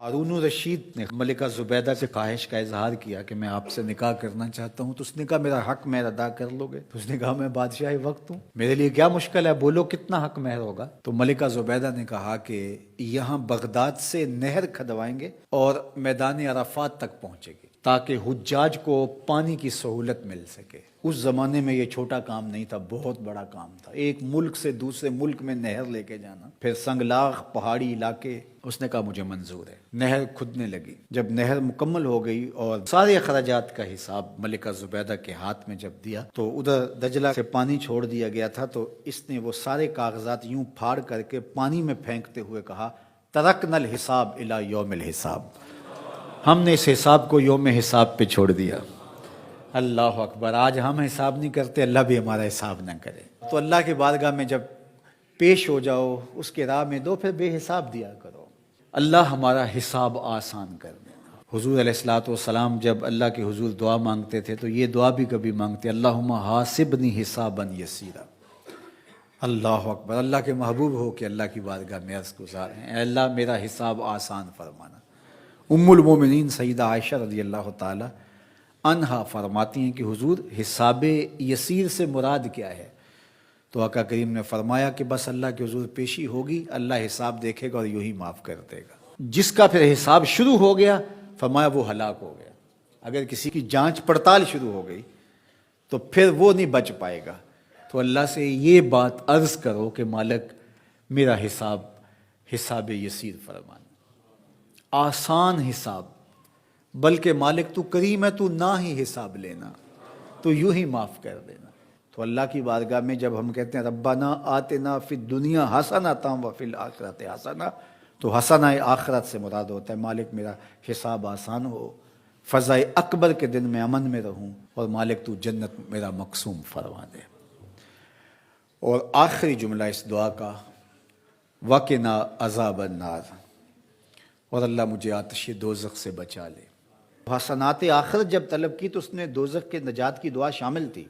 ہارون الرشید نے ملکہ زبیدہ سے خواہش کا اظہار کیا کہ میں آپ سے نکاح کرنا چاہتا ہوں، تو اس نے کہا میرا حق مہر ادا کر لو گے؟ تو اس نے کہا میں بادشاہ وقت ہوں، میرے لیے کیا مشکل ہے، بولو کتنا حق مہر ہوگا؟ تو ملکہ زبیدہ نے کہا کہ یہاں بغداد سے نہر کھدوائیں گے اور میدان عرفات تک پہنچے گی تاکہ حجاج کو پانی کی سہولت مل سکے۔ اس زمانے میں یہ چھوٹا کام نہیں تھا، بہت بڑا کام تھا، ایک ملک سے دوسرے ملک میں نہر لے کے جانا، پھر سنگلاخ پہاڑی علاقے۔ اس نے کہا مجھے منظور ہے۔ نہر کھدنے لگی، جب نہر مکمل ہو گئی اور سارے اخراجات کا حساب ملکہ زبیدہ کے ہاتھ میں جب دیا تو ادھر دجلہ سے پانی چھوڑ دیا گیا تھا، تو اس نے وہ سارے کاغذات یوں پھاڑ کر کے پانی میں پھینکتے ہوئے کہا ترکنا الحساب الی یوم الحساب، ہم نے اس حساب کو یوم حساب پہ چھوڑ دیا۔ اللہ اکبر، آج ہم حساب نہیں کرتے، اللہ بھی ہمارا حساب نہ کرے۔ تو اللہ کی بارگاہ میں جب پیش ہو جاؤ، اس کے راہ میں دو، پھر بے حساب دیا کرو، اللہ ہمارا حساب آسان کر دینا۔ حضور علیہ الصلوۃ والسلام جب اللہ کے حضور دعا مانگتے تھے تو یہ دعا بھی کبھی مانگتے، اللہم حاسبنی حسابا یسیرا۔ اللہ اکبر، اللہ کے محبوب ہو کہ اللہ کی بارگاہ میں عرض گزار ہیں، اے اللہ میرا حساب آسان فرمانا۔ ام المومنین سیدہ عائشہ رضی اللہ تعالی عنہا فرماتی ہیں کہ حضور حساب یسیر سے مراد کیا ہے؟ تو آقا کریم نے فرمایا کہ بس اللہ کے حضور پیشی ہوگی، اللہ حساب دیکھے گا اور یوں ہی معاف کر دے گا۔ جس کا پھر حساب شروع ہو گیا فرمایا وہ ہلاک ہو گیا۔ اگر کسی کی جانچ پڑتال شروع ہو گئی تو پھر وہ نہیں بچ پائے گا۔ تو اللہ سے یہ بات عرض کرو کہ مالک میرا حساب یسیر فرمانا، آسان حساب، بلکہ مالک تو کریم ہے، تو نہ ہی حساب لینا، تو یوں ہی معاف کر دینا۔ تو اللہ کی بارگاہ میں جب ہم کہتے ہیں ربنا آتنا فی الدنیا حسنۃ وفی الآخرۃ حسنہ، تو حسنہ آخرت سے مراد ہوتا ہے مالک میرا حساب آسان ہو، فضا اکبر کے دن میں امن میں رہوں، اور مالک تو جنت میرا مقسوم فرما دے۔ اور آخری جملہ اس دعا کا وقنا عذاب النار، اور اللہ مجھے آتش دوزخ سے بچا لے۔ حسنات آخرت جب طلب کی تو اس نے دوزخ کے نجات کی دعا شامل تھی،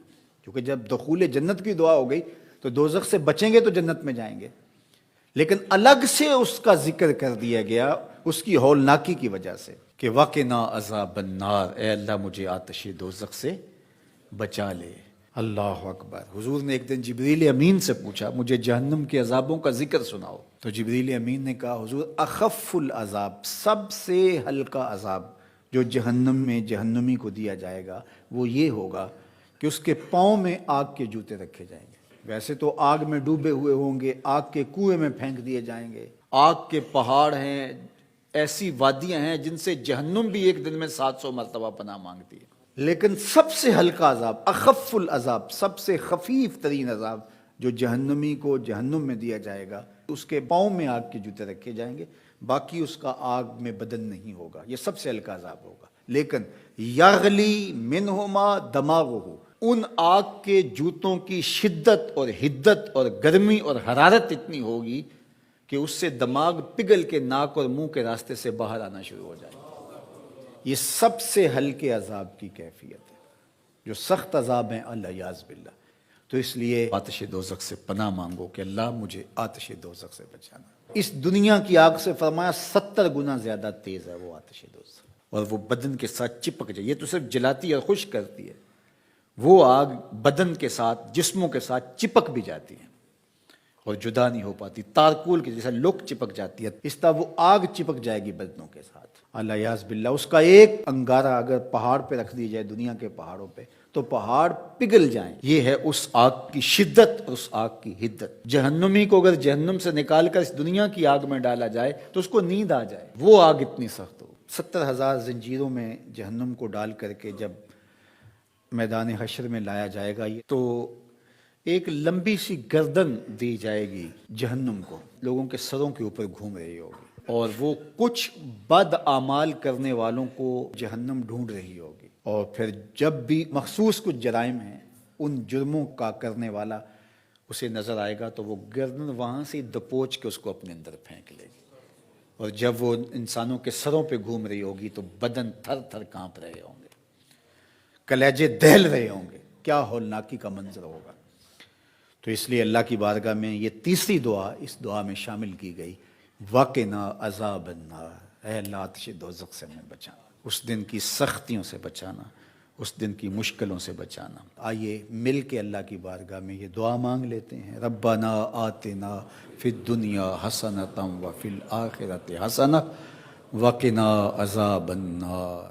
کیونکہ جب دخول جنت کی دعا ہو گئی تو دوزخ سے بچیں گے تو جنت میں جائیں گے، لیکن الگ سے اس کا ذکر کر دیا گیا اس کی ہولناکی کی وجہ سے کہ وقنا عذاب النار، اے اللہ مجھے آتش دوزخ سے بچا لے۔ اللہ اکبر۔ حضور نے ایک دن جبریل امین سے پوچھا مجھے جہنم کے عذابوں کا ذکر سناؤ، تو جبریل امین نے کہا حضور اخف العذاب، سب سے ہلکا عذاب جو جہنم میں جہنمی کو دیا جائے گا وہ یہ ہوگا کہ اس کے پاؤں میں آگ کے جوتے رکھے جائیں گے۔ ویسے تو آگ میں ڈوبے ہوئے ہوں گے، آگ کے کنویں میں پھینک دیے جائیں گے، آگ کے پہاڑ ہیں، ایسی وادیاں ہیں جن سے جہنم بھی ایک دن میں 700 مرتبہ پناہ مانگتی ہے، لیکن سب سے ہلکا عذاب، اخف العذاب، سب سے خفیف ترین عذاب جو جہنمی کو جہنم میں دیا جائے گا، اس کے پاؤں میں آگ کے جوتے رکھے جائیں گے، باقی اس کا آگ میں بدن نہیں ہوگا، یہ سب سے ہلکا عذاب ہوگا۔ لیکن یغلی منہما دماغہ، ان آگ کے جوتوں کی شدت اور حدت اور گرمی اور حرارت اتنی ہوگی کہ اس سے دماغ پگھل کے ناک اور منہ کے راستے سے باہر آنا شروع ہو جائے گا۔ یہ سب سے ہلکے عذاب کی کیفیت ہے، جو سخت عذاب ہیں الیاذ باللہ۔ تو اس لیے آتش دوزخ سے پناہ مانگو کہ اللہ مجھے آتش دوزخ سے بچانا۔ اس دنیا کی آگ سے فرمایا 70 گنا زیادہ تیز ہے وہ آتش دوزخ، اور وہ بدن کے ساتھ چپک جائے، یہ تو صرف جلاتی اور خشک کرتی ہے، وہ آگ بدن کے ساتھ جسموں کے ساتھ چپک بھی جاتی ہے اور جدا نہیں ہو پاتی، تارکول کی جیسا لوک چپک جاتی ہے، اس طرح وہ آگ چپک جائے گی بدنوں کے ساتھ الیاذ باللہ۔ اس کا ایک انگارہ اگر پہاڑ پہ رکھ دی جائے، دنیا کے پہاڑوں پہ، تو پہاڑ پگھل جائیں۔ یہ ہے اس آگ کی شدت اور اس آگ کی حدت۔ جہنمی کو اگر جہنم سے نکال کر اس دنیا کی آگ میں ڈالا جائے تو اس کو نیند آ جائے، وہ آگ اتنی سخت ہو۔ 70,000 زنجیروں میں جہنم کو ڈال کر کے جب میدان حشر میں لایا جائے گا تو ایک لمبی سی گردن دی جائے گی جہنم کو، لوگوں کے سروں کے اوپر گھوم رہی ہوگی، اور وہ کچھ بد اعمال کرنے والوں کو جہنم ڈھونڈ رہی ہوگی، اور پھر جب بھی مخصوص کچھ جرائم ہیں ان جرموں کا کرنے والا اسے نظر آئے گا تو وہ گردن وہاں سے دبوچ کے اس کو اپنے اندر پھینک لے گی، اور جب وہ انسانوں کے سروں پہ گھوم رہی ہوگی تو بدن تھر تھر کانپ رہے ہوں گے، کلیجے دہل رہے ہوں گے، کیا ہولناکی کا منظر ہوگا۔ تو اس لیے اللہ کی بارگاہ میں یہ تیسری دعا اس دعا میں شامل کی گئی، وقنا عذاب النار۔ اے اللہ آتش دوزخ سے ہمیں بچانا، اس دن کی سختیوں سے بچانا، اس دن کی مشکلوں سے بچانا۔ آئیے مل کے اللہ کی بارگاہ میں یہ دعا مانگ لیتے ہیں، ربنا آتنا فی الدنیا حسنۃ وفی الآخرۃ حسنۃ وقنا عذاب النار۔